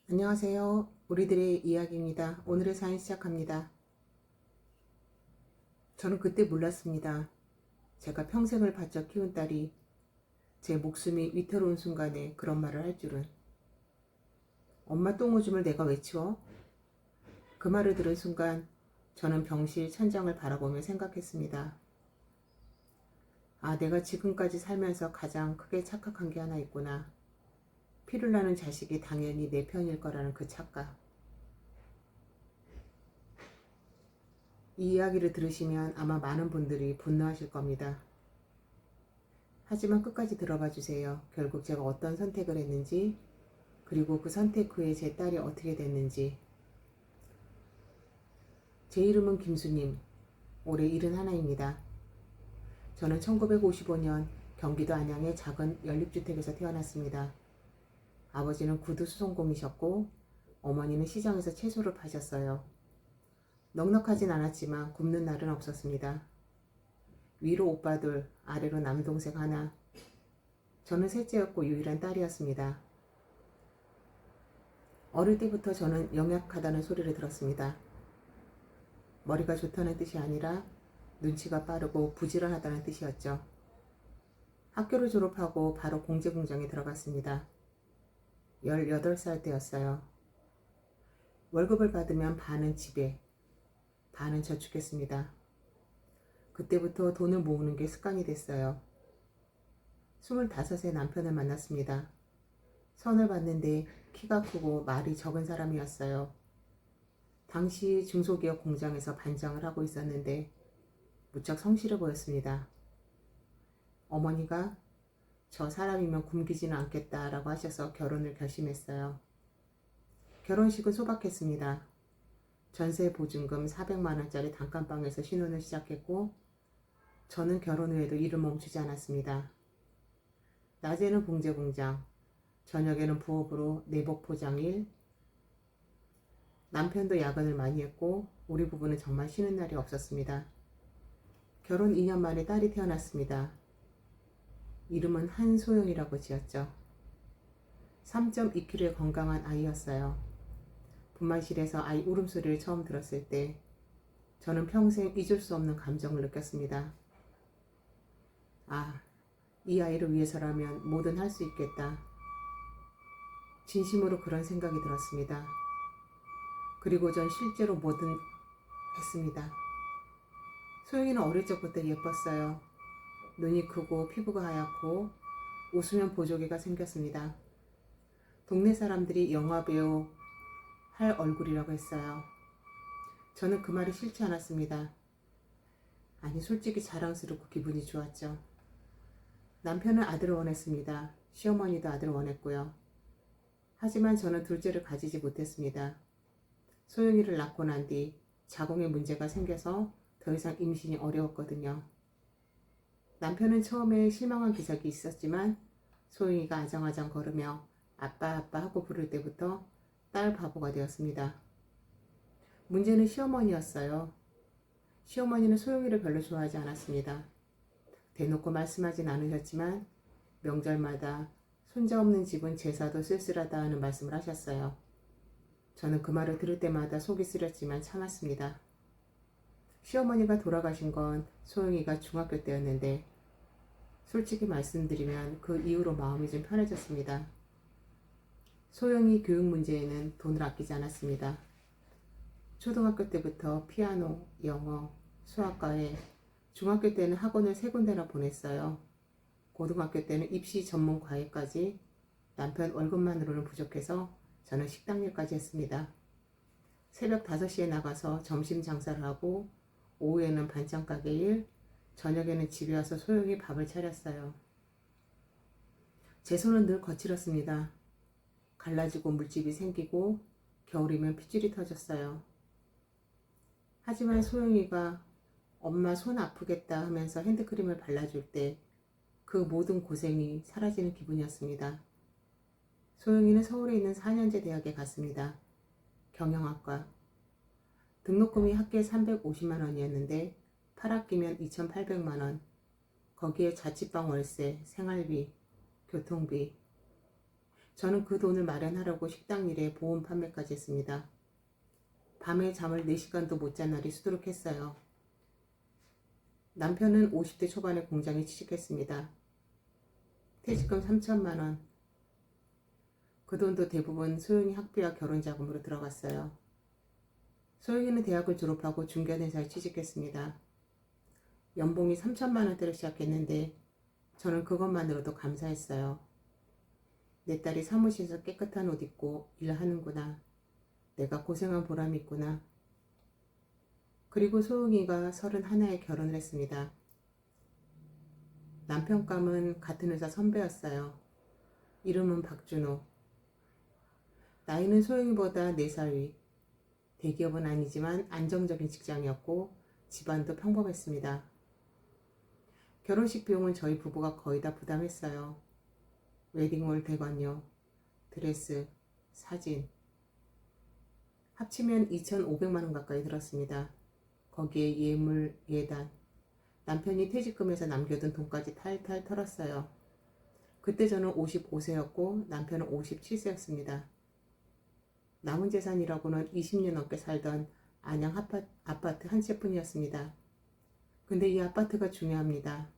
안녕하세요. 우리들의 이야기입니다. 오늘의 사연 시작합니다. 저는 그때 몰랐습니다. 제가 평생을 바쳐 키운 딸이 제 목숨이 위태로운 순간에 그런 말을 할 줄은. 엄마 똥오줌을 내가 왜 치워? 그 말을 들은 순간 저는 병실 천장을 바라보며 생각했습니다. 아, 내가 지금까지 살면서 가장 크게 착각한 게 하나 있구나. 피를 나는 자식이 당연히 내 편일 거라는 그 착각. 이 이야기를 들으시면 아마 많은 분들이 분노하실 겁니다. 하지만 끝까지 들어봐 주세요. 결국 제가 어떤 선택을 했는지, 그리고 그 선택 후에 제 딸이 어떻게 됐는지. 제 이름은 김수님, 올해 71입니다. 저는 1955년 경기도 안양의 작은 연립주택에서 태어났습니다. 아버지는 구두 수송공이셨고 어머니는 시장에서 채소를 파셨어요. 넉넉하진 않았지만 굶는 날은 없었습니다. 위로 오빠 둘, 아래로 남동생 하나. 저는 셋째였고 유일한 딸이었습니다. 어릴 때부터 저는 영약하다는 소리를 들었습니다. 머리가 좋다는 뜻이 아니라 눈치가 빠르고 부지런하다는 뜻이었죠. 학교를 졸업하고 바로 공제공장에 들어갔습니다. 18살 때였어요. 월급을 받으면 반은 집에, 반은 저축했습니다. 그때부터 돈을 모으는 게 습관이 됐어요. 25세 남편을 만났습니다. 선을 봤는데 키가 크고 말이 적은 사람이었어요. 당시 중소기업 공장에서 반장을 하고 있었는데 무척 성실해 보였습니다. 어머니가 저 사람이면 굶기지는 않겠다라고 하셔서 결혼을 결심했어요. 결혼식은 소박했습니다. 전세 보증금 400만 원짜리 단칸방에서 신혼을 시작했고 저는 결혼 후에도 일을 멈추지 않았습니다. 낮에는 공제공장, 저녁에는 부업으로 내복 포장 일. 남편도 야근을 많이 했고 우리 부부는 정말 쉬는 날이 없었습니다. 결혼 2년 만에 딸이 태어났습니다. 이름은 한소영이라고 지었죠. 3.2kg의 건강한 아이였어요. 분만실에서 아이 울음소리를 처음 들었을 때 저는 평생 잊을 수 없는 감정을 느꼈습니다. 아, 이 아이를 위해서라면 뭐든 할 수 있겠다. 진심으로 그런 생각이 들었습니다. 그리고 전 실제로 뭐든 했습니다. 소영이는 어릴 적부터 예뻤어요. 눈이 크고 피부가 하얗고 웃으면 보조개가 생겼습니다. 동네 사람들이 영화배우 할 얼굴이라고 했어요. 저는 그 말이 싫지 않았습니다. 아니, 솔직히 자랑스럽고 기분이 좋았죠. 남편은 아들을 원했습니다. 시어머니도 아들을 원했고요. 하지만 저는 둘째를 가지지 못했습니다. 소영이를 낳고 난 뒤 자궁에 문제가 생겨서 더 이상 임신이 어려웠거든요. 남편은 처음에 실망한 기색이 있었지만 소영이가 아장아장 걸으며 아빠 아빠 하고 부를 때부터 딸 바보가 되었습니다. 문제는 시어머니였어요. 시어머니는 소영이를 별로 좋아하지 않았습니다. 대놓고 말씀하진 않으셨지만 명절마다 손자 없는 집은 제사도 쓸쓸하다 하는 말씀을 하셨어요. 저는 그 말을 들을 때마다 속이 쓰렸지만 참았습니다. 시어머니가 돌아가신 건 소영이가 중학교 때였는데 솔직히 말씀드리면 그 이후로 마음이 좀 편해졌습니다. 소영이 교육 문제에는 돈을 아끼지 않았습니다. 초등학교 때부터 피아노, 영어, 수학과에, 중학교 때는 학원을 3군데나 보냈어요. 고등학교 때는 입시 전문 과외까지. 남편 월급만으로는 부족해서 저는 식당 일까지 했습니다. 새벽 5시에 나가서 점심 장사를 하고 오후에는 반찬 가게 일, 저녁에는 집에 와서 소영이 밥을 차렸어요. 제 손은 늘 거칠었습니다. 갈라지고 물집이 생기고 겨울이면 핏줄이 터졌어요. 하지만 소영이가 엄마 손 아프겠다 하면서 핸드크림을 발라줄 때 그 모든 고생이 사라지는 기분이었습니다. 소영이는 서울에 있는 4년제 대학에 갔습니다. 경영학과. 등록금이 학기에 350만 원이었는데 8학기면 2,800만 원. 거기에 자취방 월세, 생활비, 교통비. 저는 그 돈을 마련하려고 식당 일에 보험 판매까지 했습니다. 밤에 잠을 4시간도 못 잔 날이 수두룩했어요. 남편은 50대 초반에 공장에 취직했습니다. 퇴직금 3천만 원. 그 돈도 대부분 소영이 학비와 결혼 자금으로 들어갔어요. 소영이는 대학을 졸업하고 중견회사에 취직했습니다. 연봉이 3천만 원대로 시작했는데 저는 그것만으로도 감사했어요. 내 딸이 사무실에서 깨끗한 옷 입고 일하는구나. 내가 고생한 보람이 있구나. 그리고 소영이가 31에 결혼을 했습니다. 남편감은 같은 회사 선배였어요. 이름은 박준호. 나이는 소영이보다 4살 위. 대기업은 아니지만 안정적인 직장이었고 집안도 평범했습니다. 결혼식 비용은 저희 부부가 거의 다 부담했어요. 웨딩홀 대관료, 드레스, 사진. 합치면 2,500만 원 가까이 들었습니다. 거기에 예물, 예단. 남편이 퇴직금에서 남겨둔 돈까지 탈탈 털었어요. 그때 저는 55세였고 남편은 57세였습니다. 남은 재산이라고는 20년 넘게 살던 안양 아파트 한 채뿐이었습니다. 근데 이 아파트가 중요합니다.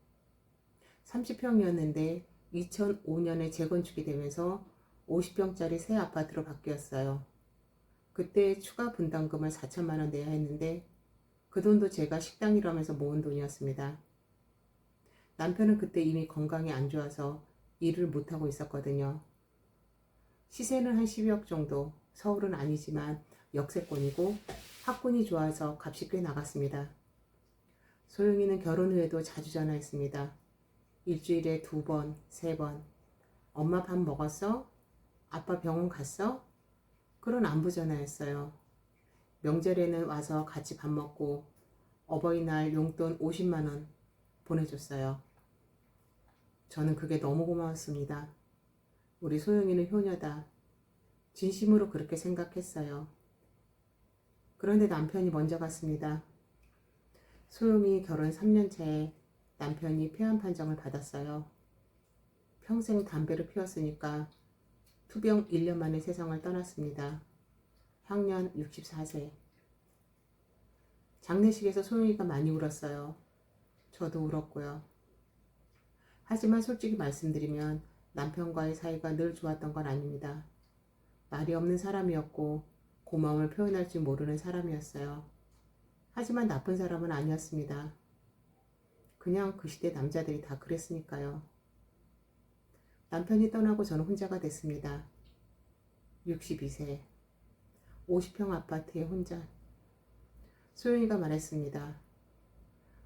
30평이었는데 2005년에 재건축이 되면서 50평짜리 새 아파트로 바뀌었어요. 그때 추가 분담금을 4천만 원 내야 했는데 그 돈도 제가 식당 일하면서 모은 돈이었습니다. 남편은 그때 이미 건강이 안 좋아서 일을 못하고 있었거든요. 시세는 한 12억 정도, 서울은 아니지만 역세권이고 학군이 좋아서 값이 꽤 나갔습니다. 소영이는 결혼 후에도 자주 전화했습니다. 일주일에 2번, 3번. 엄마 밥 먹었어? 아빠 병원 갔어? 그런 안부 전화였어요. 명절에는 와서 같이 밥 먹고 어버이날 용돈 50만 원 보내줬어요. 저는 그게 너무 고마웠습니다. 우리 소영이는 효녀다. 진심으로 그렇게 생각했어요. 그런데 남편이 먼저 갔습니다. 소영이 결혼 3년 차에 남편이 폐암 판정을 받았어요. 평생 담배를 피웠으니까 투병 1년 만에 세상을 떠났습니다. 향년 64세. 장례식에서 소영이가 많이 울었어요. 저도 울었고요. 하지만 솔직히 말씀드리면 남편과의 사이가 늘 좋았던 건 아닙니다. 말이 없는 사람이었고 고마움을 표현할 줄 모르는 사람이었어요. 하지만 나쁜 사람은 아니었습니다. 그냥 그 시대 남자들이 다 그랬으니까요. 남편이 떠나고 저는 혼자가 됐습니다. 62세. 50평 아파트에 혼자. 소영이가 말했습니다.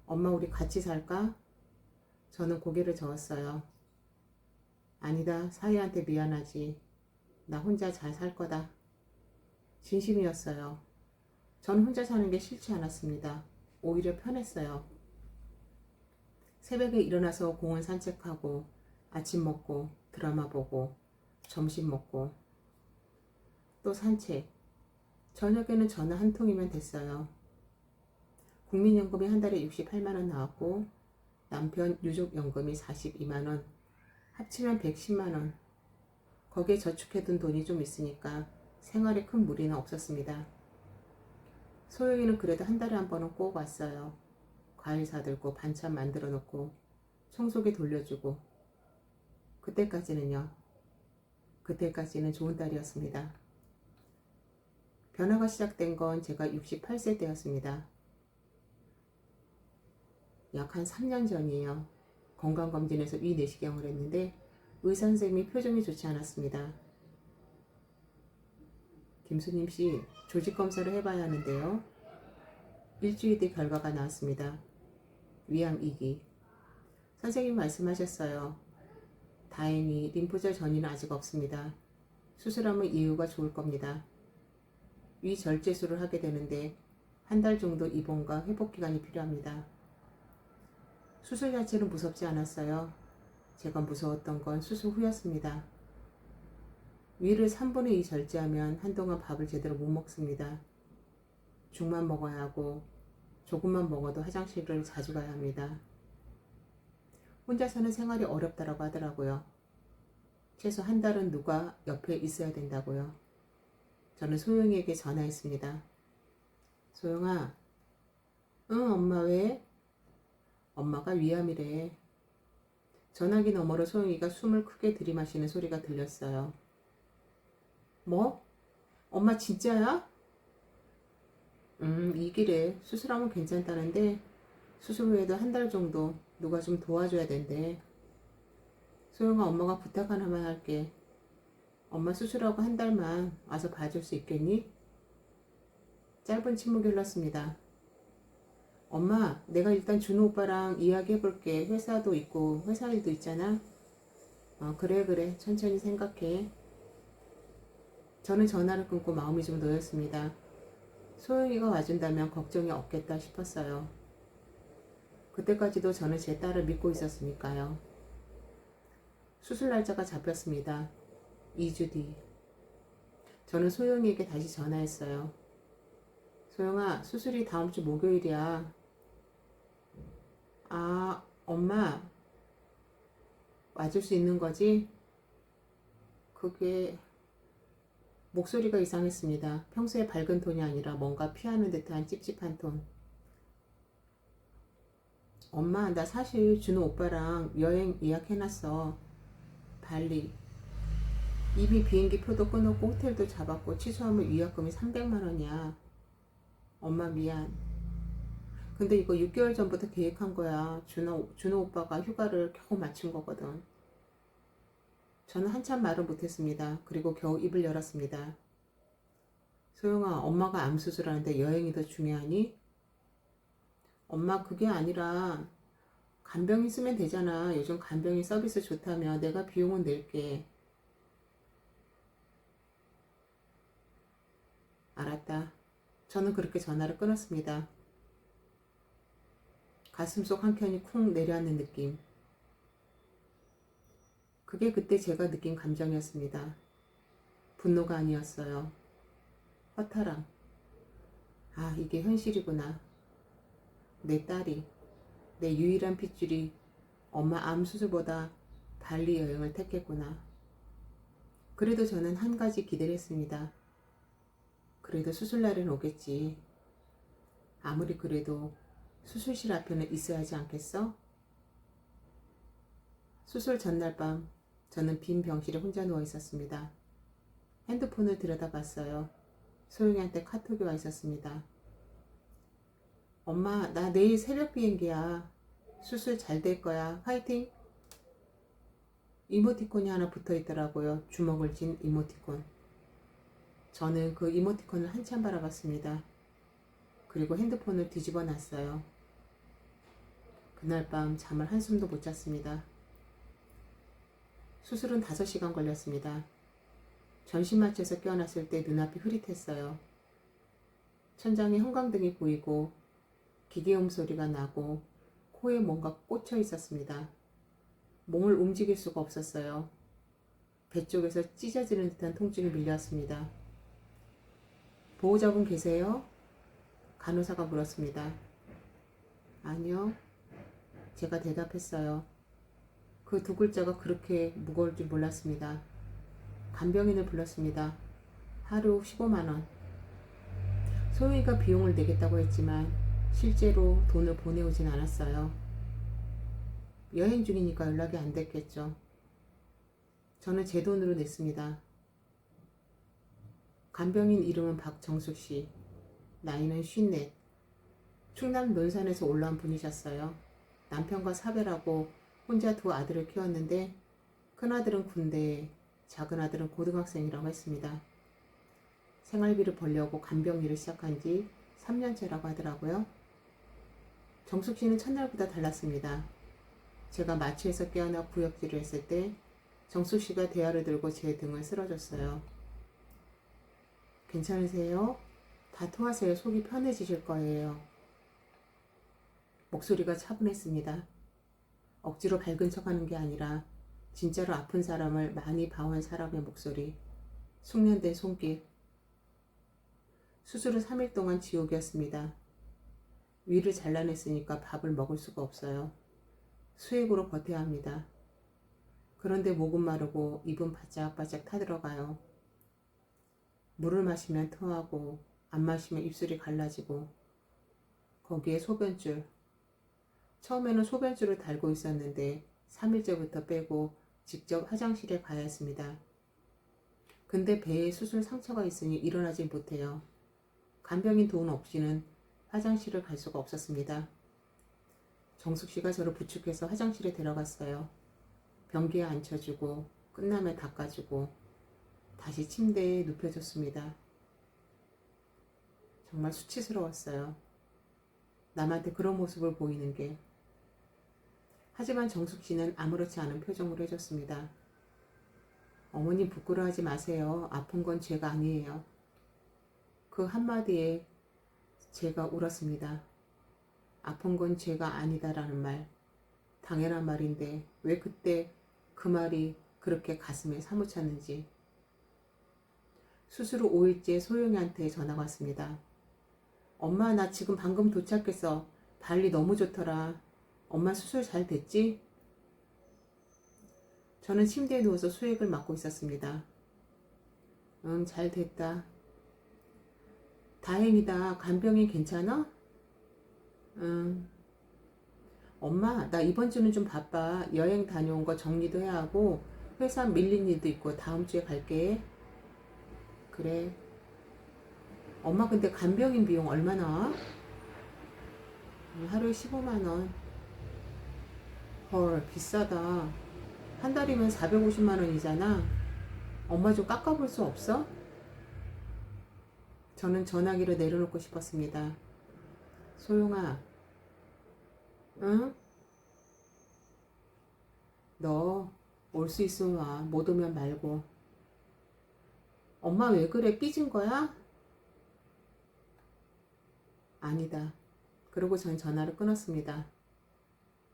엄마 우리 같이 살까? 저는 고개를 저었어요. 아니다. 사위한테 미안하지. 나 혼자 잘 살 거다. 진심이었어요. 전 혼자 사는 게 싫지 않았습니다. 오히려 편했어요. 새벽에 일어나서 공원 산책하고 아침 먹고 드라마 보고 점심 먹고 또 산책. 저녁에는 전화 한 통이면 됐어요. 국민연금이 한 달에 68만 원 나왔고 남편 유족연금이 42만 원, 합치면 110만 원. 거기에 저축해둔 돈이 좀 있으니까 생활에 큰 무리는 없었습니다. 소영이는 그래도 한 달에 한 번은 꼭 왔어요. 과일 사들고 반찬 만들어 놓고 청소기 돌려주고. 그때까지는 좋은 딸이었습니다. 변화가 시작된 건 제가 68세 때였습니다. 약 한 3년 전이에요. 건강검진에서 위 내시경을 했는데 의사 선생님이 표정이 좋지 않았습니다. 김수님 씨, 조직 검사를 해봐야 하는데요. 일주일 뒤 결과가 나왔습니다. 위암 2기. 선생님이 말씀하셨어요. 다행히 림프절 전이는 아직 없습니다. 수술하면 이유가 좋을 겁니다. 위 절제술을 하게 되는데 한 달 정도 입원과 회복 기간이 필요합니다. 수술 자체는 무섭지 않았어요. 제가 무서웠던 건 수술 후였습니다. 위를 3분의 2 절제하면 한동안 밥을 제대로 못 먹습니다. 죽만 먹어야 하고 조금만 먹어도 화장실을 자주 가야 합니다. 혼자 사는 생활이 어렵다라고 하더라고요. 최소 한 달은 누가 옆에 있어야 된다고요. 저는 소영이에게 전화했습니다. 소영아, 응, 엄마 왜? 엄마가 위암이래. 전화기 너머로 소영이가 숨을 크게 들이마시는 소리가 들렸어요. 뭐? 엄마 진짜야? 이 길에 수술하면 괜찮다는데 수술 후에도 한 달 정도 누가 좀 도와줘야 된대. 소영아, 엄마가 부탁 하나만 할게. 엄마 수술하고 한 달만 와서 봐줄 수 있겠니? 짧은 침묵이 흘렀습니다. 엄마, 내가 일단 준호 오빠랑 이야기해볼게. 회사도 있고 회사 일도 있잖아. 그래. 천천히 생각해. 저는 전화를 끊고 마음이 좀 놓였습니다. 소영이가 와준다면 걱정이 없겠다 싶었어요. 그때까지도 저는 제 딸을 믿고 있었으니까요. 수술 날짜가 잡혔습니다. 2주 뒤. 저는 소영이에게 다시 전화했어요. 소영아, 수술이 다음 주 목요일이야. 아, 엄마, 와줄 수 있는 거지? 그게... 목소리가 이상했습니다. 평소에 밝은 톤이 아니라 뭔가 피하는 듯한 찝찝한 톤. 엄마, 나 사실 준호 오빠랑 여행 예약해놨어. 발리. 이미 비행기 표도 끊었고 호텔도 잡았고 취소하면 위약금이 300만 원이야. 엄마 미안. 근데 이거 6개월 전부터 계획한 거야. 준호 오빠가 휴가를 겨우 마친 거거든. 저는 한참 말을 못했습니다. 그리고 겨우 입을 열었습니다. 소영아, 엄마가 암 수술하는데 여행이 더 중요하니? 엄마, 그게 아니라 간병인 쓰면 되잖아. 요즘 간병인 서비스 좋다며. 내가 비용은 낼게. 알았다. 저는 그렇게 전화를 끊었습니다. 가슴속 한켠이 쿵 내려앉는 느낌. 그게 그때 제가 느낀 감정이었습니다. 분노가 아니었어요. 허탈함. 아, 이게 현실이구나. 내 딸이, 내 유일한 핏줄이 엄마 암 수술보다 발리 여행을 택했구나. 그래도 저는 한 가지 기대를 했습니다. 그래도 수술날은 오겠지. 아무리 그래도 수술실 앞에는 있어야 하지 않겠어? 수술 전날 밤 저는 빈 병실에 혼자 누워 있었습니다. 핸드폰을 들여다봤어요. 소영이한테 카톡이 와 있었습니다. 엄마, 나 내일 새벽 비행기야. 수술 잘 될 거야. 화이팅! 이모티콘이 하나 붙어 있더라고요. 주먹을 쥔 이모티콘. 저는 그 이모티콘을 한참 바라봤습니다. 그리고 핸드폰을 뒤집어 놨어요. 그날 밤 잠을 한숨도 못 잤습니다. 수술은 5시간 걸렸습니다. 전신마취에서 깨어났을 때 눈앞이 흐릿했어요. 천장에 형광등이 보이고 기계음 소리가 나고 코에 뭔가 꽂혀 있었습니다. 몸을 움직일 수가 없었어요. 배 쪽에서 찢어지는 듯한 통증이 밀려왔습니다. 보호자분 계세요? 간호사가 물었습니다. 아니요. 제가 대답했어요. 그 두 글자가 그렇게 무거울 줄 몰랐습니다. 간병인을 불렀습니다. 하루 15만 원. 소영이가 비용을 내겠다고 했지만 실제로 돈을 보내오진 않았어요. 여행 중이니까 연락이 안 됐겠죠. 저는 제 돈으로 냈습니다. 간병인 이름은 박정숙 씨. 나이는 54. 충남 논산에서 올라온 분이셨어요. 남편과 사별하고 혼자 두 아들을 키웠는데 큰아들은 군대에, 작은아들은 고등학생이라고 했습니다. 생활비를 벌려고 간병 일을 시작한 지 3년째라고 하더라고요. 정숙 씨는 첫날보다 달랐습니다. 제가 마취해서 깨어나 구역질을 했을 때 정숙 씨가 대야를 들고 제 등을 쓸어줬어요. 괜찮으세요? 다 토하세요. 속이 편해지실 거예요. 목소리가 차분했습니다. 억지로 밝은 척하는 게 아니라 진짜로 아픈 사람을 많이 봐온 사람의 목소리, 숙련된 손길. 수술 후 3일 동안 지옥이었습니다. 위를 잘라냈으니까 밥을 먹을 수가 없어요. 수액으로 버텨야 합니다. 그런데 목은 마르고 입은 바짝바짝 타들어가요. 물을 마시면 토하고 안 마시면 입술이 갈라지고 거기에 소변줄. 처음에는 소변줄을 달고 있었는데 3일째부터 빼고 직접 화장실에 가야 했습니다. 근데 배에 수술 상처가 있으니 일어나지 못해요. 간병인 도움 없이는 화장실을 갈 수가 없었습니다. 정숙 씨가 저를 부축해서 화장실에 데려갔어요. 변기에 앉혀주고 끝나면 닦아주고 다시 침대에 눕혀줬습니다. 정말 수치스러웠어요. 남한테 그런 모습을 보이는 게. 하지만 정숙 씨는 아무렇지 않은 표정으로 해줬습니다. 어머니 부끄러워하지 마세요. 아픈 건 제가 아니에요. 그 한마디에 제가 울었습니다. 아픈 건 제가 아니다라는 말. 당연한 말인데 왜 그때 그 말이 그렇게 가슴에 사무쳤는지. 수술 후 5일째 소영이한테 전화가 왔습니다. 엄마 나 지금 방금 도착했어. 발리 너무 좋더라. 엄마 수술 잘 됐지? 저는 침대에 누워서 수액을 맞고 있었습니다. 응, 잘 됐다. 다행이다. 간병인 괜찮아? 응. 엄마 나 이번 주는 좀 바빠. 여행 다녀온 거 정리도 해야 하고 회사 밀린 일도 있고 다음 주에 갈게. 그래. 엄마 근데 간병인 비용 얼마나? 하루에 15만 원. 헐 비싸다. 한 달이면 450만 원이잖아. 엄마 좀 깎아볼 수 없어? 저는 전화기를 내려놓고 싶었습니다. 소영아, 응? 너 올 수 있으면 와. 못 오면 말고. 엄마 왜 그래? 삐진 거야? 아니다. 그러고 전 전화를 끊었습니다.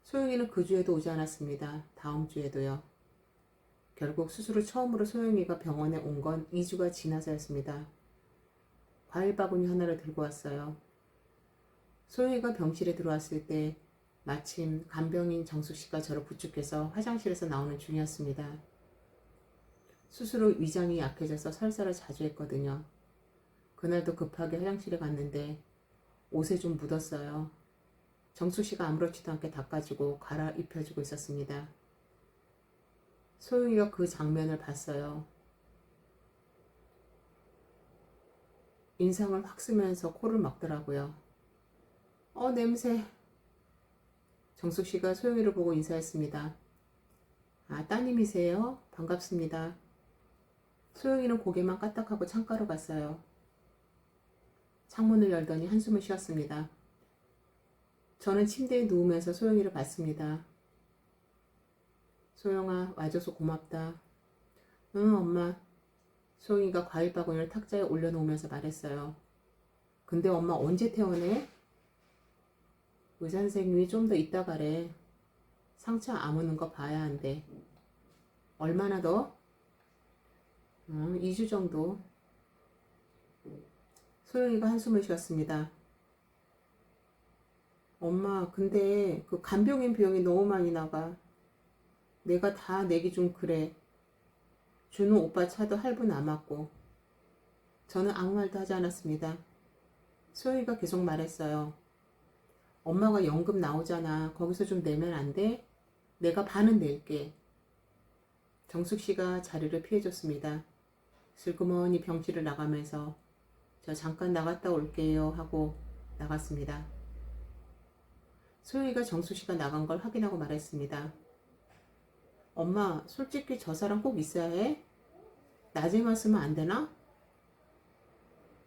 소영이는 그 주에도 오지 않았습니다. 다음 주에도요. 결국 수술 후 처음으로 소영이가 병원에 온 건 2주가 지나서였습니다. 과일 바구니 하나를 들고 왔어요. 소영이가 병실에 들어왔을 때 마침 간병인 정숙 씨가 저를 부축해서 화장실에서 나오는 중이었습니다. 수술 후 위장이 약해져서 설사를 자주 했거든요. 그날도 급하게 화장실에 갔는데 옷에 좀 묻었어요. 정숙 씨가 아무렇지도 않게 닦아주고 갈아입혀주고 있었습니다. 소영이가 그 장면을 봤어요. 인상을 확 쓰면서 코를 막더라고요. 냄새. 정숙 씨가 소영이를 보고 인사했습니다. 아, 따님이세요? 반갑습니다. 소영이는 고개만 까딱하고 창가로 갔어요. 창문을 열더니 한숨을 쉬었습니다. 저는 침대에 누우면서 소영이를 봤습니다. 소영아, 와줘서 고맙다. 응, 엄마. 소영이가 과일 바구니를 탁자에 올려놓으면서 말했어요. 근데 엄마 언제 퇴원해? 의사 선생님이 좀 더 있다 가래. 상처 아무는 거 봐야 한대. 얼마나 더? 2주 정도. 소영이가 한숨을 쉬었습니다. 엄마, 근데 그 간병인 비용이 너무 많이 나가. 내가 다 내기 좀 그래. 준우 오빠 차도 할부 남았고. 저는 아무 말도 하지 않았습니다. 소영이가 계속 말했어요. 엄마가 연금 나오잖아. 거기서 좀 내면 안 돼? 내가 반은 낼게. 정숙 씨가 자리를 피해줬습니다. 슬그머니 병실을 나가면서 저 잠깐 나갔다 올게요 하고 나갔습니다. 소영이가 정숙 씨가 나간 걸 확인하고 말했습니다. 엄마, 솔직히 저 사람 꼭 있어야 해? 낮에만 쓰면 안 되나?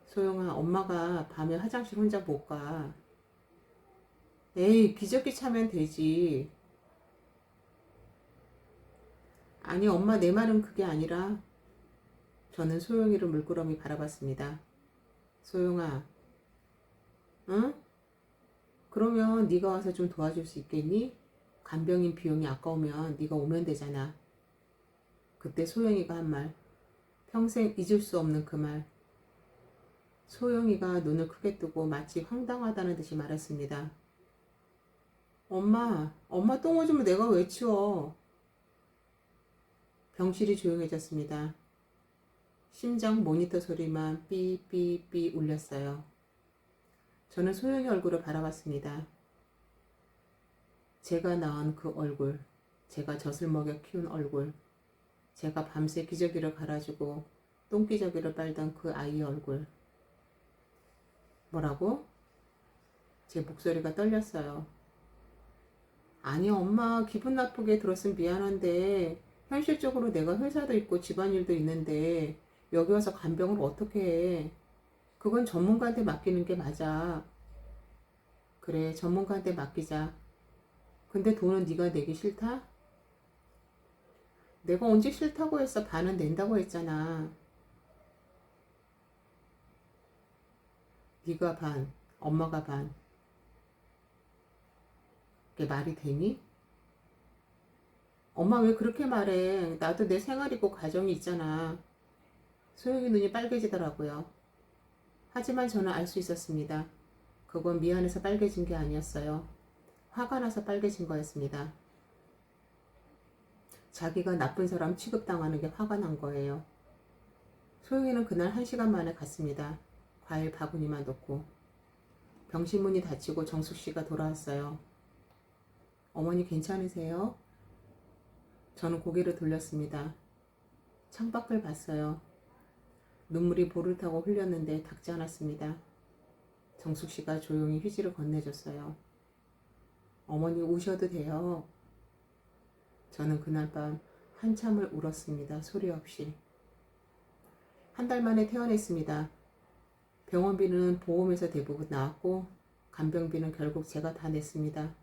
소영아, 엄마가 밤에 화장실 혼자 못 가. 에이, 기저귀 차면 되지. 아니, 엄마 내 말은 그게 아니라. 저는 소영이를 물끄러미 바라봤습니다. 소영아, 응? 그러면 네가 와서 좀 도와줄 수 있겠니? 간병인 비용이 아까우면 네가 오면 되잖아. 그때 소영이가 한 말, 평생 잊을 수 없는 그 말. 소영이가 눈을 크게 뜨고 마치 황당하다는 듯이 말했습니다. 엄마 똥 오줌을 내가 왜 치워? 병실이 조용해졌습니다. 심장 모니터 소리만 삐삐삐 울렸어요. 저는 소영이 얼굴을 바라봤습니다. 제가 낳은 그 얼굴, 제가 젖을 먹여 키운 얼굴, 제가 밤새 기저귀를 갈아주고 똥기저귀를 빨던 그 아이의 얼굴. 뭐라고? 제 목소리가 떨렸어요. 아니 엄마 기분 나쁘게 들었으면 미안한데 현실적으로 내가 회사도 있고 집안일도 있는데 여기 와서 간병을 어떻게 해. 그건 전문가한테 맡기는 게 맞아. 그래 전문가한테 맡기자. 근데 돈은 네가 내기 싫다? 내가 언제 싫다고 했어. 반은 낸다고 했잖아. 네가 반, 엄마가 반. 그게 말이 되니? 엄마 왜 그렇게 말해? 나도 내 생활이고 가정이 있잖아. 소영이 눈이 빨개지더라고요. 하지만 저는 알 수 있었습니다. 그건 미안해서 빨개진 게 아니었어요. 화가 나서 빨개진 거였습니다. 자기가 나쁜 사람 취급당하는 게 화가 난 거예요. 소영이는 그날 1시간 만에 갔습니다. 과일 바구니만 놓고. 병실 문이 닫히고 정숙 씨가 돌아왔어요. 어머니 괜찮으세요? 저는 고개를 돌렸습니다. 창밖을 봤어요. 눈물이 볼을 타고 흘렸는데 닿지 않았습니다. 정숙 씨가 조용히 휴지를 건네줬어요. 어머니 우셔도 돼요. 저는 그날 밤 한참을 울었습니다. 소리 없이. 1달 만에 퇴원했습니다. 병원비는 보험에서 대부분 나왔고 간병비는 결국 제가 다 냈습니다.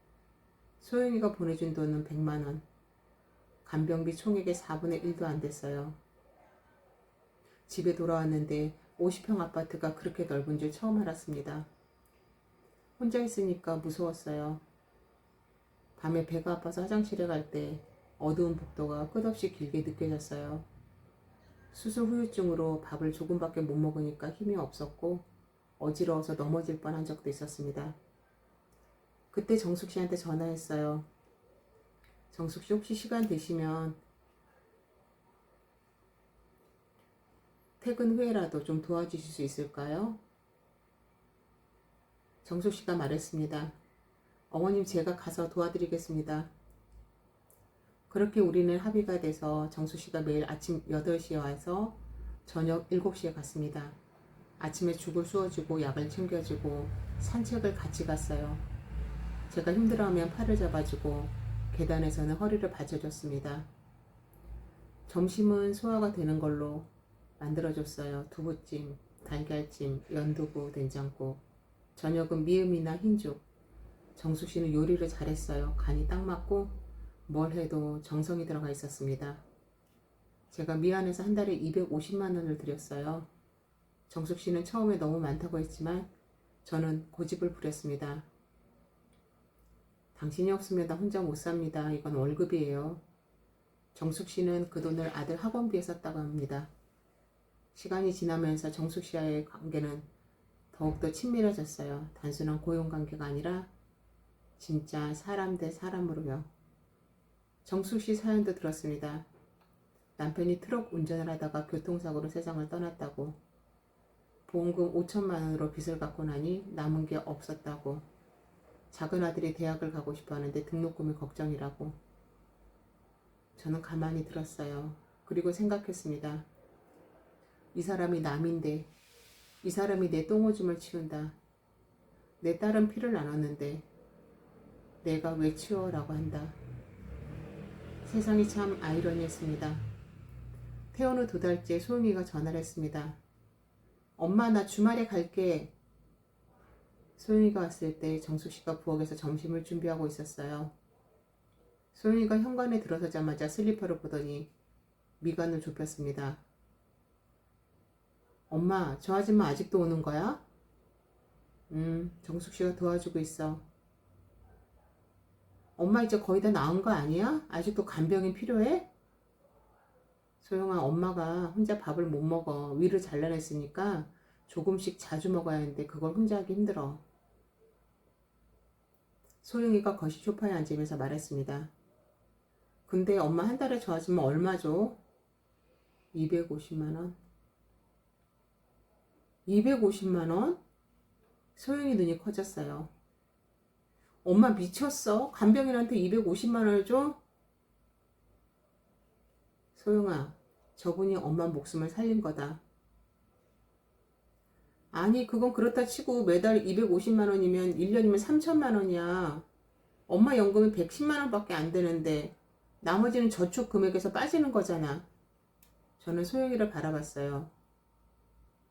소영이가 보내준 돈은 100만 원. 간병비 총액의 4분의 1도 안 됐어요. 집에 돌아왔는데 50평 아파트가 그렇게 넓은 줄 처음 알았습니다. 혼자 있으니까 무서웠어요. 밤에 배가 아파서 화장실에 갈 때 어두운 복도가 끝없이 길게 느껴졌어요. 수술 후유증으로 밥을 조금밖에 못 먹으니까 힘이 없었고 어지러워서 넘어질 뻔한 적도 있었습니다. 그때 정숙 씨한테 전화했어요. 정숙 씨 혹시 시간 되시면 퇴근 후에라도 좀 도와주실 수 있을까요? 정숙 씨가 말했습니다. 어머님 제가 가서 도와드리겠습니다. 그렇게 우리는 합의가 돼서 정숙 씨가 매일 아침 8시에 와서 저녁 7시에 갔습니다. 아침에 죽을 쑤어주고 약을 챙겨주고 산책을 같이 갔어요. 제가 힘들어하면 팔을 잡아주고 계단에서는 허리를 받쳐줬습니다. 점심은 소화가 되는 걸로 만들어줬어요. 두부찜, 달걀찜, 연두부, 된장국. 저녁은 미음이나 흰죽. 정숙 씨는 요리를 잘했어요. 간이 딱 맞고 뭘 해도 정성이 들어가 있었습니다. 제가 미안해서 한 달에 250만 원을 드렸어요. 정숙 씨는 처음에 너무 많다고 했지만 저는 고집을 부렸습니다. 당신이 없으면 나 혼자 못 삽니다. 이건 월급이에요. 정숙 씨는 그 돈을 아들 학원비에 썼다고 합니다. 시간이 지나면서 정숙 씨와의 관계는 더욱더 친밀해졌어요. 단순한 고용관계가 아니라 진짜 사람 대 사람으로요. 정숙 씨 사연도 들었습니다. 남편이 트럭 운전을 하다가 교통사고로 세상을 떠났다고. 보험금 5천만 원으로 빚을 갚고 나니 남은 게 없었다고. 작은 아들이 대학을 가고 싶어 하는데 등록금이 걱정이라고. 저는 가만히 들었어요. 그리고 생각했습니다. 이 사람이 남인데, 이 사람이 내 똥오줌을 치운다. 내 딸은 피를 나눴는데 내가 왜 치워라고 한다. 세상이 참 아이러니했습니다. 퇴원 후 2달째 소영이가 전화를 했습니다. 엄마 나 주말에 갈게. 소영이가 왔을 때 정숙 씨가 부엌에서 점심을 준비하고 있었어요. 소영이가 현관에 들어서자마자 슬리퍼를 보더니 미간을 좁혔습니다. 엄마 저 아줌마 아직도 오는 거야? 정숙 씨가 도와주고 있어. 엄마 이제 거의 다 나은 거 아니야? 아직도 간병이 필요해? 소영아 엄마가 혼자 밥을 못 먹어. 위를 잘라냈으니까 조금씩 자주 먹어야 하는데 그걸 혼자 하기 힘들어. 소영이가 거실 소파에 앉으면서 말했습니다. 근데 엄마 한 달에 저 아줌마 얼마 줘? 250만 원. 250만 원? 소영이 눈이 커졌어요. 엄마 미쳤어? 간병인한테 250만 원을 줘? 소영아, 저분이 엄마 목숨을 살린 거다. 아니, 그건 그렇다 치고 매달 250만 원이면 1년이면 3천만 원이야. 엄마 연금이 110만 원밖에 안 되는데 나머지는 저축 금액에서 빠지는 거잖아. 저는 소영이를 바라봤어요.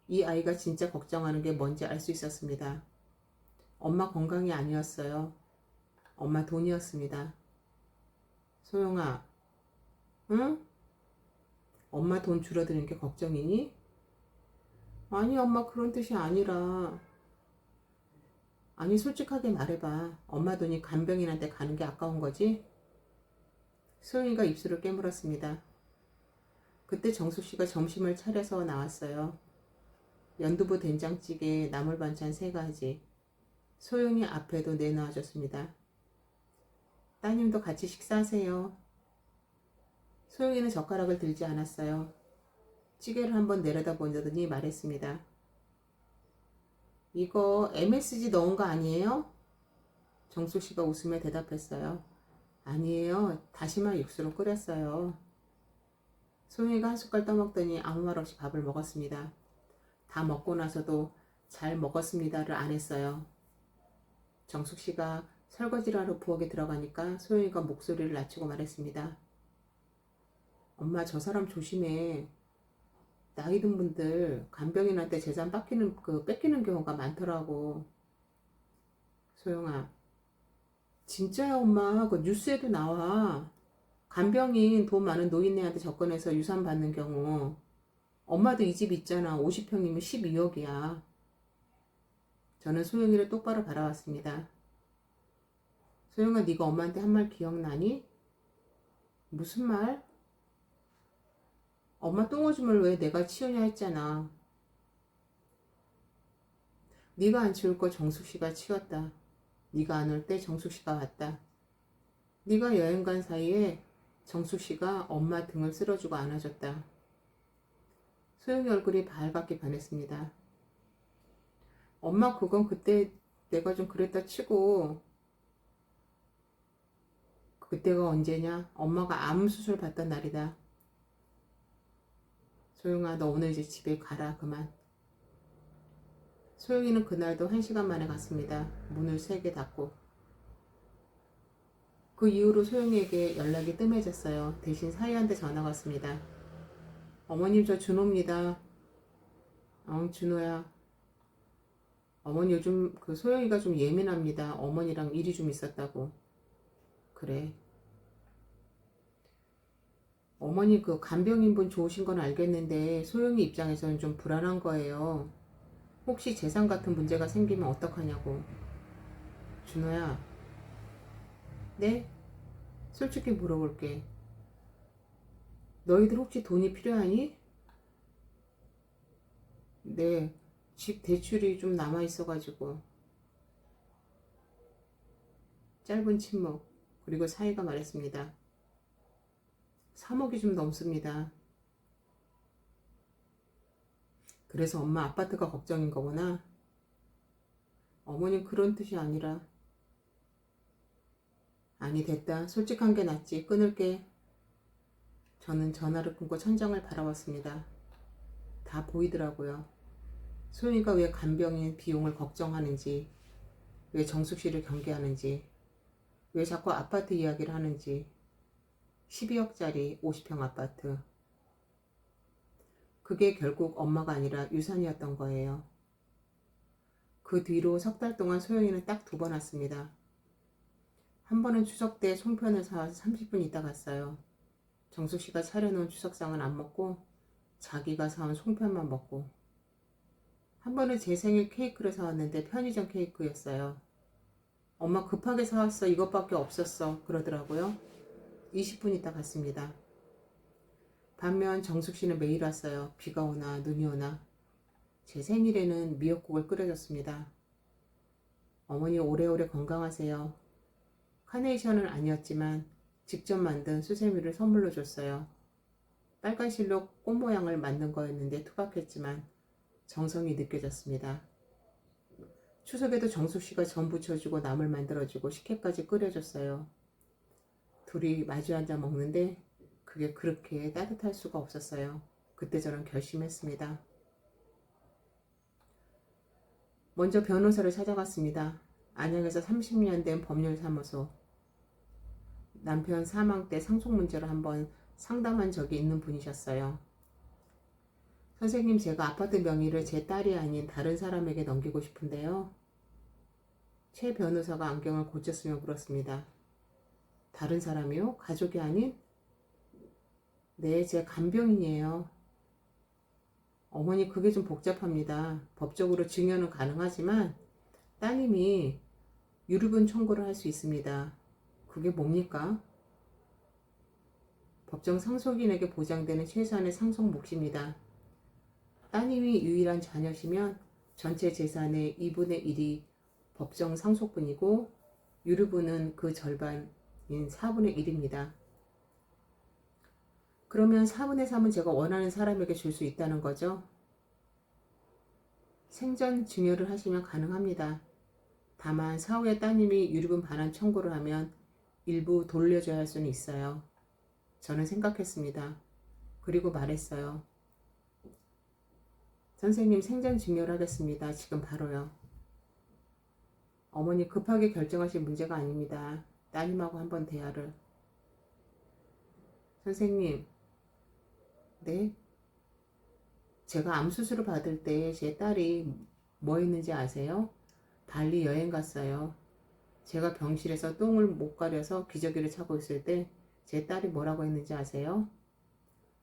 이 아이가 진짜 걱정하는 게 뭔지 알 수 있었습니다. 엄마 건강이 아니었어요. 엄마 돈이었습니다. 소영아, 응? 엄마 돈 줄어드는 게 걱정이니? 아니, 엄마 그런 뜻이 아니라. 아니, 솔직하게 말해봐. 엄마 돈이 간병인한테 가는 게 아까운 거지? 소영이가 입술을 깨물었습니다. 그때 정숙 씨가 점심을 차려서 나왔어요. 연두부 된장찌개, 나물 반찬 3가지. 소영이 앞에도 내놓아줬습니다. 따님도 같이 식사하세요. 소영이는 젓가락을 들지 않았어요. 찌개를 한번 내려다보더니 말했습니다. 이거 MSG 넣은 거 아니에요? 정숙 씨가 웃으며 대답했어요. 아니에요. 다시마 육수로 끓였어요. 소영이가 한 숟갈 떠먹더니 아무 말 없이 밥을 먹었습니다. 다 먹고 나서도 잘 먹었습니다를 안 했어요. 정숙 씨가 설거지를 하러 부엌에 들어가니까 소영이가 목소리를 낮추고 말했습니다. 엄마, 저 사람 조심해. 나이 든 분들 간병인한테 재산 뺏기는 경우가 많더라고. 소영아, 진짜야 엄마. 그 뉴스에도 나와. 간병인 돈 많은 노인네한테 접근해서 유산 받는 경우. 엄마도 이 집 있잖아. 50평이면 12억이야. 저는 소영이를 똑바로 바라봤습니다. 소영아, 네가 엄마한테 한 말 기억나니? 무슨 말? 엄마 똥오줌을 왜 내가 치우냐 했잖아. 네가 안 치울 거 정숙 씨가 치웠다. 네가 안 올 때 정숙 씨가 왔다. 네가 여행 간 사이에 정숙 씨가 엄마 등을 쓸어주고 안아줬다. 소영이 얼굴이 밝게 변했습니다. 엄마, 그건 그때 내가 좀 그랬다 치고. 그때가 언제냐? 엄마가 암 수술 받던 날이다. 소영아, 너 오늘 이제 집에 가라. 그만. 소영이는 그날도 1시간 만에 갔습니다. 문을 3개 닫고. 그 이후로 소영이에게 연락이 뜸해졌어요. 대신 사위한테 전화가 왔습니다. 어머님, 저 준호입니다. 준호야. 어머니 요즘 그 소영이가 좀 예민합니다. 어머니랑 일이 좀 있었다고. 그래. 어머니 그 간병인분 좋으신 건 알겠는데 소영이 입장에서는 좀 불안한 거예요. 혹시 재산 같은 문제가 생기면 어떡하냐고. 준호야. 네? 솔직히 물어볼게. 너희들 혹시 돈이 필요하니? 네. 집 대출이 좀 남아있어가지고. 짧은 침묵. 그리고 사위가 말했습니다. 3억이 좀 넘습니다. 그래서 엄마 아파트가 걱정인 거구나. 어머님 그런 뜻이 아니라. 아니, 됐다. 솔직한 게 낫지. 끊을게. 저는 전화를 끊고 천장을 바라봤습니다. 다 보이더라고요. 소영이가 왜 간병인 비용을 걱정하는지, 왜 정숙 씨를 경계하는지, 왜 자꾸 아파트 이야기를 하는지. 12억짜리 50평 아파트. 그게 결국 엄마가 아니라 유산이었던 거예요. 그 뒤로 석 달 동안 소영이는 딱 2번 왔습니다. 한 번은 추석 때 송편을 사와서 30분 있다 갔어요. 정숙 씨가 차려놓은 추석상은 안 먹고 자기가 사온 송편만 먹고. 한 번은 제 생일 케이크를 사왔는데 편의점 케이크였어요. 엄마 급하게 사왔어. 이것밖에 없었어. 그러더라고요. 20분 있다 갔습니다. 반면 정숙 씨는 매일 왔어요. 비가 오나 눈이 오나. 제 생일에는 미역국을 끓여줬습니다. 어머니 오래오래 건강하세요. 카네이션은 아니었지만 직접 만든 수세미를 선물로 줬어요. 빨간 실로 꽃 모양을 만든 거였는데 투박했지만 정성이 느껴졌습니다. 추석에도 정숙씨가 전 부쳐주고 나물 만들어주고 식혜까지 끓여줬어요. 둘이 마주 앉아 먹는데 그게 그렇게 따뜻할 수가 없었어요. 그때 저는 결심했습니다. 먼저 변호사를 찾아갔습니다. 안양에서 30년 된 법률사무소. 남편 사망 때 상속 문제로 한번 상담한 적이 있는 분이셨어요. 선생님, 제가 아파트 명의를 제 딸이 아닌 다른 사람에게 넘기고 싶은데요. 최 변호사가 안경을 고쳤으며 물었습니다. 다른 사람이요? 가족이 아닌? 네, 제 간병인이에요. 어머니, 그게 좀 복잡합니다. 법적으로 증여는 가능하지만 따님이 유류분 청구를 할 수 있습니다. 그게 뭡니까? 법정 상속인에게 보장되는 최소한의 상속 몫입니다. 따님이 유일한 자녀시면 전체 재산의 2분의 1이 법정 상속분이고 유류분은 그 절반인 4분의 1입니다. 그러면 4분의 3은 제가 원하는 사람에게 줄 수 있다는 거죠? 생전 증여를 하시면 가능합니다. 다만 사후에 따님이 유류분 반환 청구를 하면 일부 돌려줘야 할 수는 있어요. 저는 생각했습니다. 그리고 말했어요. 선생님, 생전 증여를 하겠습니다. 지금 바로요. 어머니, 급하게 결정하실 문제가 아닙니다. 따님하고 한번 대화를. 선생님, 네? 제가 암 수술을 받을 때 제 딸이 뭐 했는지 아세요? 발리 여행 갔어요. 제가 병실에서 똥을 못 가려서 기저귀를 차고 있을 때 제 딸이 뭐라고 했는지 아세요?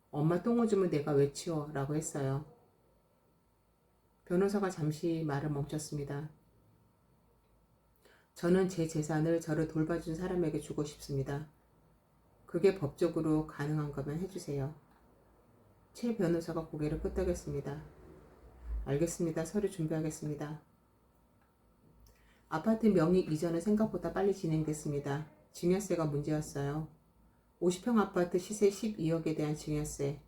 엄마 똥 오줌은 내가 왜 치워? 라고 했어요. 변호사가 잠시 말을 멈췄습니다. 저는 제 재산을 저를 돌봐준 사람에게 주고 싶습니다. 그게 법적으로 가능한 거면 해주세요. 최 변호사가 고개를 끄덕였습니다. 알겠습니다. 서류 준비하겠습니다. 아파트 명의 이전은 생각보다 빨리 진행됐습니다. 증여세가 문제였어요. 50평 아파트 시세 12억에 대한 증여세.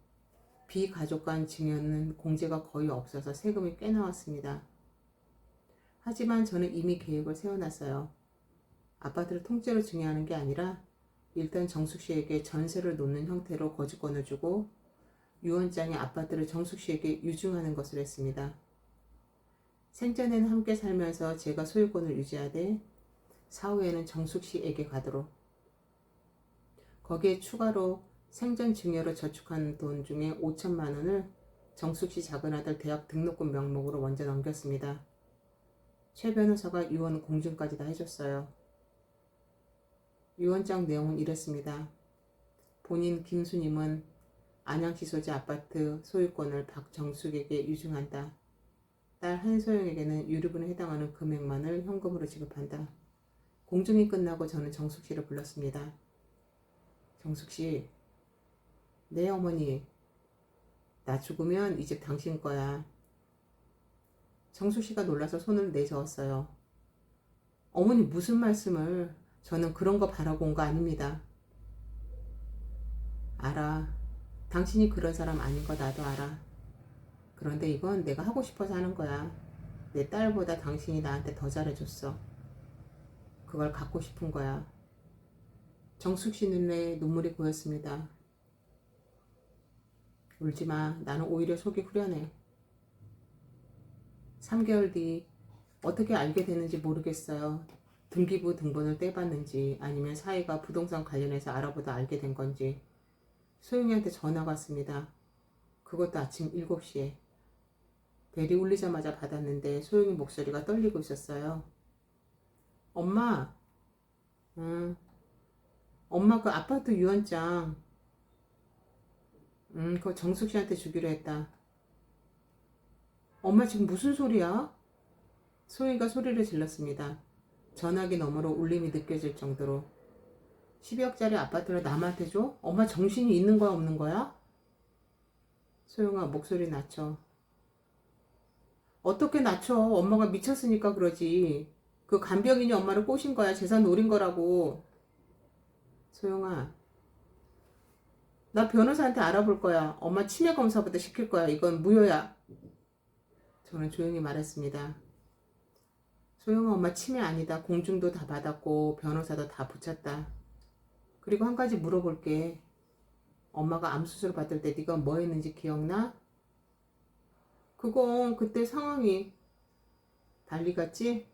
비가족 간 증여는 공제가 거의 없어서 세금이 꽤 나왔습니다. 하지만 저는 이미 계획을 세워놨어요. 아파트를 통째로 증여하는 게 아니라 일단 정숙씨에게 전세를 놓는 형태로 거주권을 주고 유언장에 아파트를 정숙씨에게 유증하는 것을 했습니다. 생전에는 함께 살면서 제가 소유권을 유지하되 사후에는 정숙씨에게 가도록. 거기에 추가로 생전 증여로 저축한 돈 중에 5천만 원을 정숙씨 작은아들 대학 등록금 명목으로 먼저 넘겼습니다. 최 변호사가 유언 공증까지 다 해줬어요. 유언장 내용은 이랬습니다. 본인 김수님은 안양시 소재 아파트 소유권을 박정숙에게 유증한다. 딸 한소영에게는 유류분에 해당하는 금액만을 현금으로 지급한다. 공증이 끝나고 저는 정숙씨를 불렀습니다. 정숙씨, 네 어머니, 나 죽으면 이 집 당신 거야. 정숙씨가 놀라서 손을 내저었어요. 어머니 무슨 말씀을, 저는 그런 거 바라고 온 거 아닙니다. 알아. 당신이 그런 사람 아닌 거 나도 알아. 그런데 이건 내가 하고 싶어서 하는 거야. 내 딸보다 당신이 나한테 더 잘해줬어. 그걸 갖고 싶은 거야. 정숙씨 눈에 눈물이 고였습니다. 울지마. 나는 오히려 속이 후련해. 3개월 뒤 어떻게 알게 됐는지 모르겠어요. 등기부 등본을 떼봤는지 아니면 사이가 부동산 관련해서 알아보다 알게 된 건지 소영이한테 전화가 왔습니다. 그것도 아침 7시에. 벨이 울리자마자 받았는데 소영이 목소리가 떨리고 있었어요. 엄마, 엄마 그 아파트 유언장, 그거 정숙씨한테 주기로 했다. 엄마 지금 무슨 소리야? 소영이가 소리를 질렀습니다. 전화기 너머로 울림이 느껴질 정도로. 10억짜리 아파트를 남한테 줘? 엄마 정신이 있는 거야 없는 거야? 소영아 목소리 낮춰. 어떻게 낮춰? 엄마가 미쳤으니까 그러지. 그 간병인이 엄마를 꼬신 거야. 재산 노린 거라고. 소영아, 나 변호사한테 알아볼 거야. 엄마 치매 검사부터 시킬 거야. 이건 무효야. 저는 조용히 말했습니다. 소영아, 엄마 치매 아니다. 공증도 다 받았고 변호사도 다 붙였다. 그리고 한 가지 물어볼게. 엄마가 암 수술 받을 때 네가 뭐 했는지 기억나? 그건 그때 상황이 달리 갔지?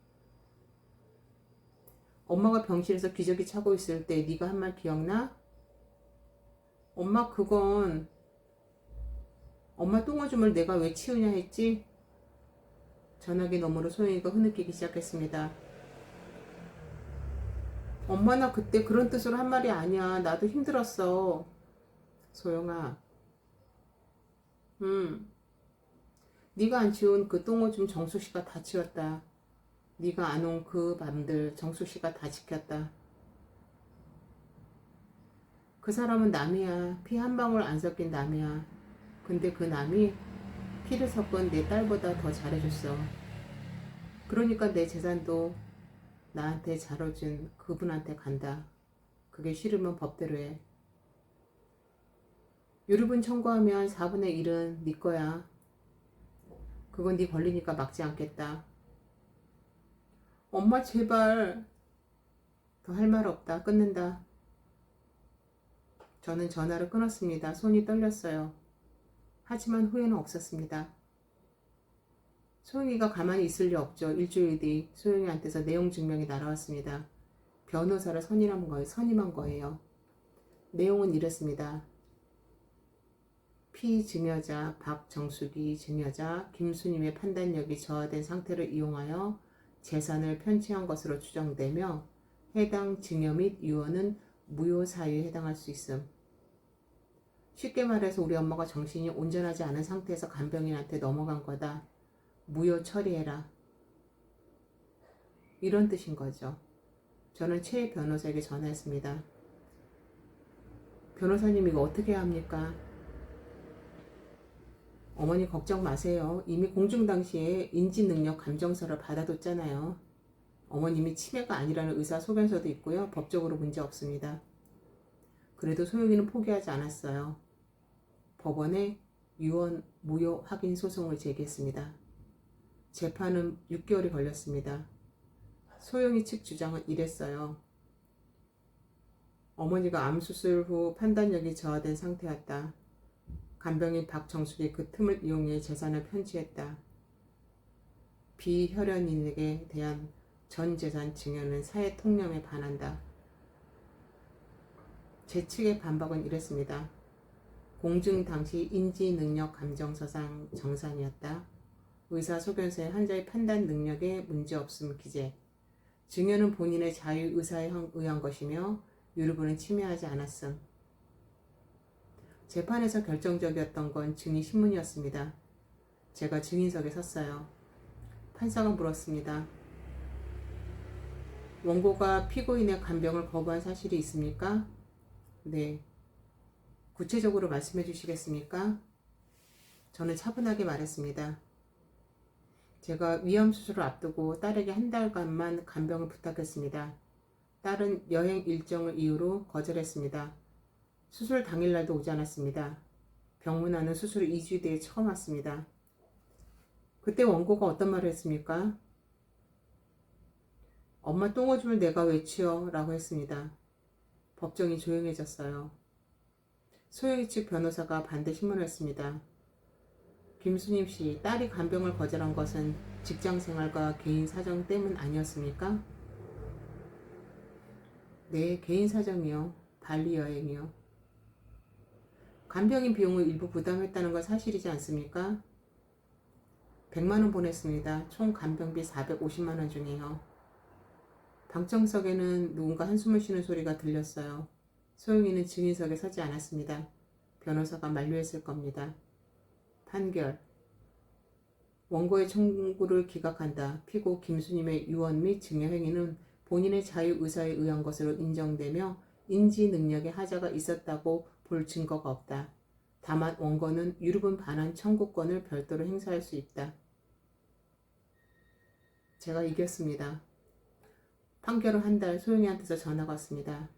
엄마가 병실에서 기저귀 차고 있을 때 네가 한 말 기억나? 엄마 그건 엄마 똥오줌을 내가 왜 치우냐 했지? 전화기 너머로 소영이가 흐느끼기 시작했습니다. 엄마 나 그때 그런 뜻으로 한 말이 아니야. 나도 힘들었어. 소영아, 네가 안 치운 그 똥오줌 정수씨가 다 치웠다. 네가 안 온 그 밤들 정수씨가 다 지켰다. 그 사람은 남이야. 피 한 방울 안 섞인 남이야. 근데 그 남이 피를 섞은 내 딸보다 더 잘해줬어. 그러니까 내 재산도 나한테 잘해준 그분한테 간다. 그게 싫으면 법대로 해. 유류분 청구하면 4분의 1은 네 거야. 그건 네 권리니까 막지 않겠다. 엄마 제발. 더 할 말 없다. 끊는다. 저는 전화를 끊었습니다. 손이 떨렸어요. 하지만 후회는 없었습니다. 소영이가 가만히 있을 리 없죠. 일주일 뒤 소영이한테서 내용 증명이 날아왔습니다. 변호사를 선임한 거예요. 내용은 이랬습니다. 피증여자 박정숙이 증여자 김수님의 판단력이 저하된 상태를 이용하여 재산을 편취한 것으로 추정되며 해당 증여 및 유언은 무효 사유에 해당할 수 있음. 쉽게 말해서 우리 엄마가 정신이 온전하지 않은 상태에서 간병인한테 넘어간 거다. 무효 처리해라. 이런 뜻인 거죠. 저는 최 변호사에게 전화했습니다. 변호사님 이거 어떻게 해야 합니까? 어머니 걱정 마세요. 이미 공중 당시에 인지능력 감정서를 받아뒀잖아요. 어머님이 치매가 아니라는 의사 소견서도 있고요. 법적으로 문제 없습니다. 그래도 소영이는 포기하지 않았어요. 법원에 유언 무효 확인 소송을 제기했습니다. 재판은 6개월이 걸렸습니다. 소영이 측 주장은 이랬어요. 어머니가 암 수술 후 판단력이 저하된 상태였다. 간병인 박정숙이 그 틈을 이용해 재산을 편취했다. 비혈연인에게 대한 전 재산 증여는 사회 통념에 반한다. 제 측의 반박은 이랬습니다. 공증 당시 인지능력 감정서상 정상이었다. 의사 소견서에 환자의 판단 능력에 문제없음 기재. 증여는 본인의 자유의사에 의한 것이며 유류분은 침해하지 않았음. 재판에서 결정적이었던 건 증인 신문이었습니다. 제가 증인석에 섰어요. 판사가 물었습니다. 원고가 피고인의 간병을 거부한 사실이 있습니까? 네. 구체적으로 말씀해 주시겠습니까? 저는 차분하게 말했습니다. 제가 위암 수술을 앞두고 딸에게 한 달간만 간병을 부탁했습니다. 딸은 여행 일정을 이유로 거절했습니다. 수술 당일날도 오지 않았습니다. 병문안은 수술 2주 뒤에 처음 왔습니다. 그때 원고가 어떤 말을 했습니까? 엄마 똥오줌을 내가 왜 치워? 라고 했습니다. 법정이 조용해졌어요. 소영이 측 변호사가 반대 신문을 했습니다. 김수님 씨, 딸이 간병을 거절한 것은 직장생활과 개인 사정 때문 아니었습니까? 네, 개인 사정이요. 발리 여행이요. 간병인 비용을 일부 부담했다는 건 사실이지 않습니까? 100만원 보냈습니다. 총 간병비 450만원 중에요. 방청석에는 누군가 한숨을 쉬는 소리가 들렸어요. 소영이는 증인석에 서지 않았습니다. 변호사가 만류했을 겁니다. 판결. 원고의 청구를 기각한다. 피고 김수님의 유언 및 증여 행위는 본인의 자유의사에 의한 것으로 인정되며 인지능력에 하자가 있었다고 볼 증거가 없다. 다만 원고는 유류분 반환 청구권을 별도로 행사할 수 있다. 제가 이겼습니다. 판결 후 한 달 소영이한테서 전화가 왔습니다.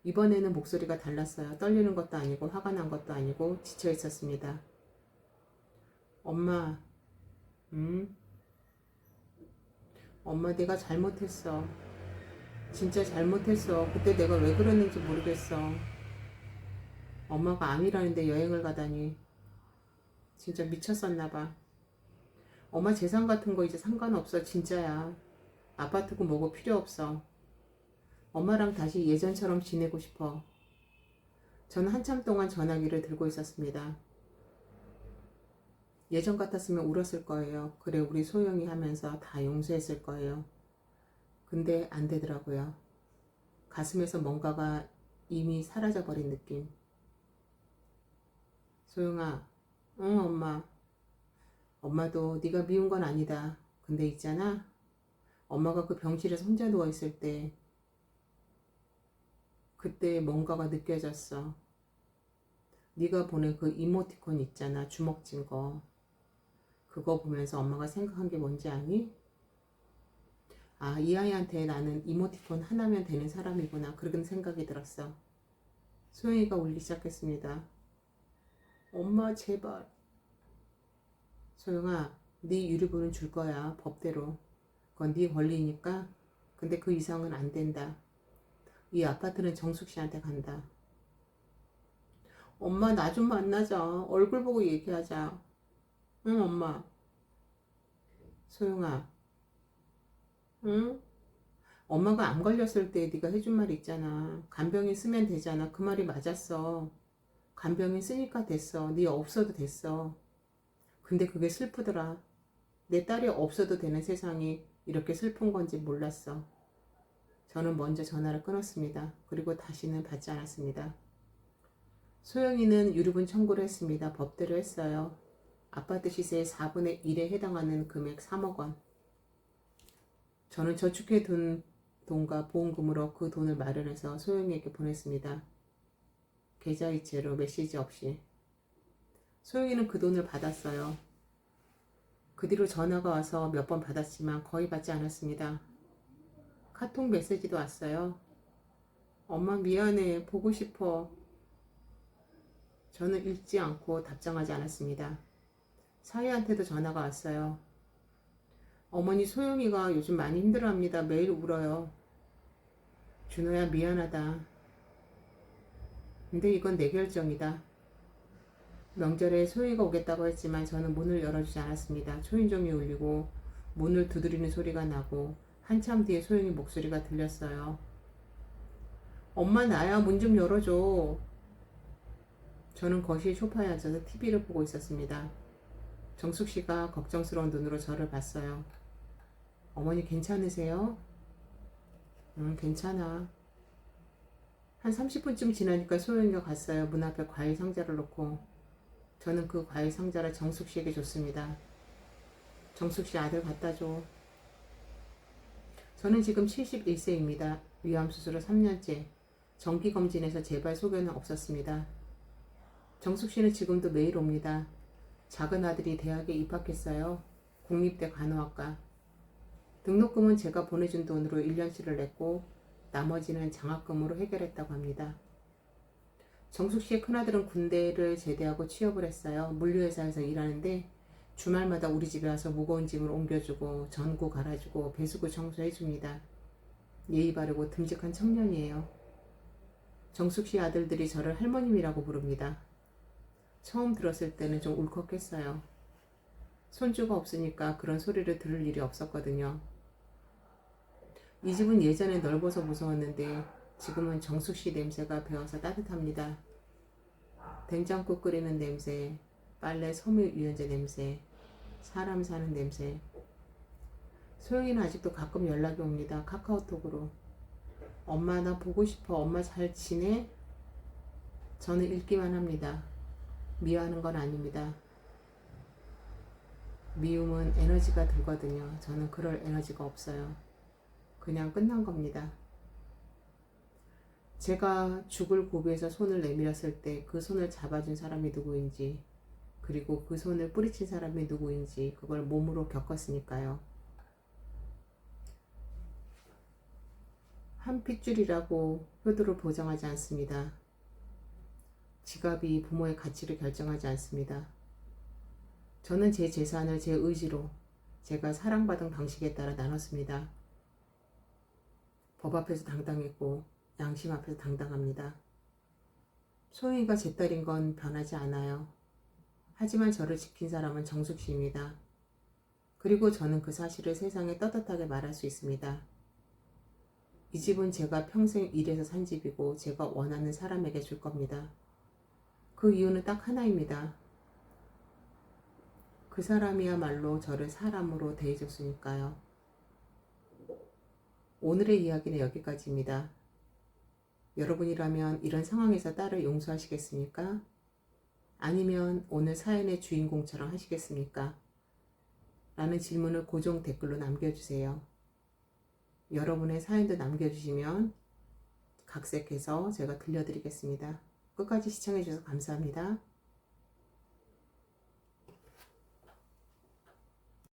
이번에는 목소리가 달랐어요. 떨리는 것도 아니고 화가 난 것도 아니고 지쳐 있었습니다. 엄마, 엄마 내가 잘못했어. 진짜 잘못했어. 그때 내가 왜 그랬는지 모르겠어. 엄마가 암이라는데 여행을 가다니. 진짜 미쳤었나봐. 엄마 재산 같은 거 이제 상관없어. 진짜야. 아파트고 뭐고 필요 없어. 엄마랑 다시 예전처럼 지내고 싶어. 저는 한참 동안 전화기를 들고 있었습니다. 예전 같았으면 울었을 거예요. 그래 우리 소영이 하면서 다 용서했을 거예요. 근데 안 되더라고요. 가슴에서 뭔가가 이미 사라져버린 느낌. 소영아, 응 엄마. 엄마도 네가 미운 건 아니다. 근데 있잖아. 엄마가 그 병실에서 혼자 누워있을 때 그때 뭔가가 느껴졌어. 네가 보낸 그 이모티콘 있잖아. 주먹 쥔 거. 그거 보면서 엄마가 생각한 게 뭔지 아니? 아, 이 아이한테 나는 이모티콘 하나면 되는 사람이구나. 그런 생각이 들었어. 소영이가 울기 시작했습니다. 엄마 제발. 소영아, 네 유류분은 줄 거야. 법대로. 그건 네 권리니까. 근데 그 이상은 안 된다. 이 아파트는 정숙 씨한테 간다. 엄마 나 좀 만나자. 얼굴 보고 얘기하자. 응 엄마. 소영아. 응? 엄마가 안 걸렸을 때 네가 해준 말 있잖아. 간병인 쓰면 되잖아. 그 말이 맞았어. 간병인 쓰니까 됐어. 네 없어도 됐어. 근데 그게 슬프더라. 내 딸이 없어도 되는 세상이 이렇게 슬픈 건지 몰랐어. 저는 먼저 전화를 끊었습니다. 그리고 다시는 받지 않았습니다. 소영이는 유류분 청구를 했습니다. 법대로 했어요. 아파트 시세의 4분의 1에 해당하는 금액 3억 원. 저는 저축해 둔 돈과 보험금으로 그 돈을 마련해서 소영이에게 보냈습니다. 계좌이체로 메시지 없이. 소영이는 그 돈을 받았어요. 그 뒤로 전화가 와서 몇 번 받았지만 거의 받지 않았습니다. 카톡 메시지도 왔어요. 엄마 미안해. 보고 싶어. 저는 읽지 않고 답장하지 않았습니다. 사위한테도 전화가 왔어요. 어머니 소영이가 요즘 많이 힘들어합니다. 매일 울어요. 준호야 미안하다. 근데 이건 내 결정이다. 명절에 소영이가 오겠다고 했지만 저는 문을 열어주지 않았습니다. 초인종이 울리고 문을 두드리는 소리가 나고 한참 뒤에 소영이 목소리가 들렸어요. 엄마 나야. 문 좀 열어줘. 저는 거실 소파에 앉아서 TV를 보고 있었습니다. 정숙씨가 걱정스러운 눈으로 저를 봤어요. 어머니 괜찮으세요? 응 괜찮아. 한 30분쯤 지나니까 소영이가 갔어요. 문 앞에 과일 상자를 놓고. 저는 그 과일 상자를 정숙씨에게 줬습니다. 정숙씨 아들 갖다 줘. 저는 지금 71세입니다. 위암수술을 3년째. 정기검진에서 제발 소견은 없었습니다. 정숙씨는 지금도 매일 옵니다. 작은 아들이 대학에 입학했어요. 국립대 간호학과. 등록금은 제가 보내준 돈으로 1년치를 냈고 나머지는 장학금으로 해결했다고 합니다. 정숙씨의 큰아들은 군대를 제대하고 취업을 했어요. 물류회사에서 일하는데 주말마다 우리 집에 와서 무거운 짐을 옮겨주고 전구 갈아주고 배수구 청소해줍니다. 예의 바르고 듬직한 청년이에요. 정숙씨 아들들이 저를 할머님이라고 부릅니다. 처음 들었을 때는 좀 울컥했어요. 손주가 없으니까 그런 소리를 들을 일이 없었거든요. 이 집은 예전에 넓어서 무서웠는데 지금은 정숙씨 냄새가 배어서 따뜻합니다. 된장국 끓이는 냄새, 빨래 섬유 유연제 냄새, 사람 사는 냄새. 소영이는 아직도 가끔 연락이 옵니다. 카카오톡으로. 엄마 나 보고 싶어. 엄마 잘 지내? 저는 읽기만 합니다. 미워하는 건 아닙니다. 미움은 에너지가 들거든요. 저는 그럴 에너지가 없어요. 그냥 끝난 겁니다. 제가 죽을 고비에서 손을 내밀었을 때 그 손을 잡아준 사람이 누구인지, 그리고 그 손을 뿌리친 사람이 누구인지 그걸 몸으로 겪었으니까요. 한 핏줄이라고 효도를 보장하지 않습니다. 지갑이 부모의 가치를 결정하지 않습니다. 저는 제 재산을 제 의지로 제가 사랑받은 방식에 따라 나눴습니다. 법 앞에서 당당했고 양심 앞에서 당당합니다. 소영이가 제 딸인 건 변하지 않아요. 하지만 저를 지킨 사람은 정숙 씨입니다. 그리고 저는 그 사실을 세상에 떳떳하게 말할 수 있습니다. 이 집은 제가 평생 일해서 산 집이고 제가 원하는 사람에게 줄 겁니다. 그 이유는 딱 하나입니다. 그 사람이야말로 저를 사람으로 대해줬으니까요. 오늘의 이야기는 여기까지입니다. 여러분이라면 이런 상황에서 딸을 용서하시겠습니까? 아니면 오늘 사연의 주인공처럼 하시겠습니까? 라는 질문을 고정 댓글로 남겨주세요. 여러분의 사연도 남겨주시면 각색해서 제가 들려드리겠습니다. 끝까지 시청해주셔서 감사합니다.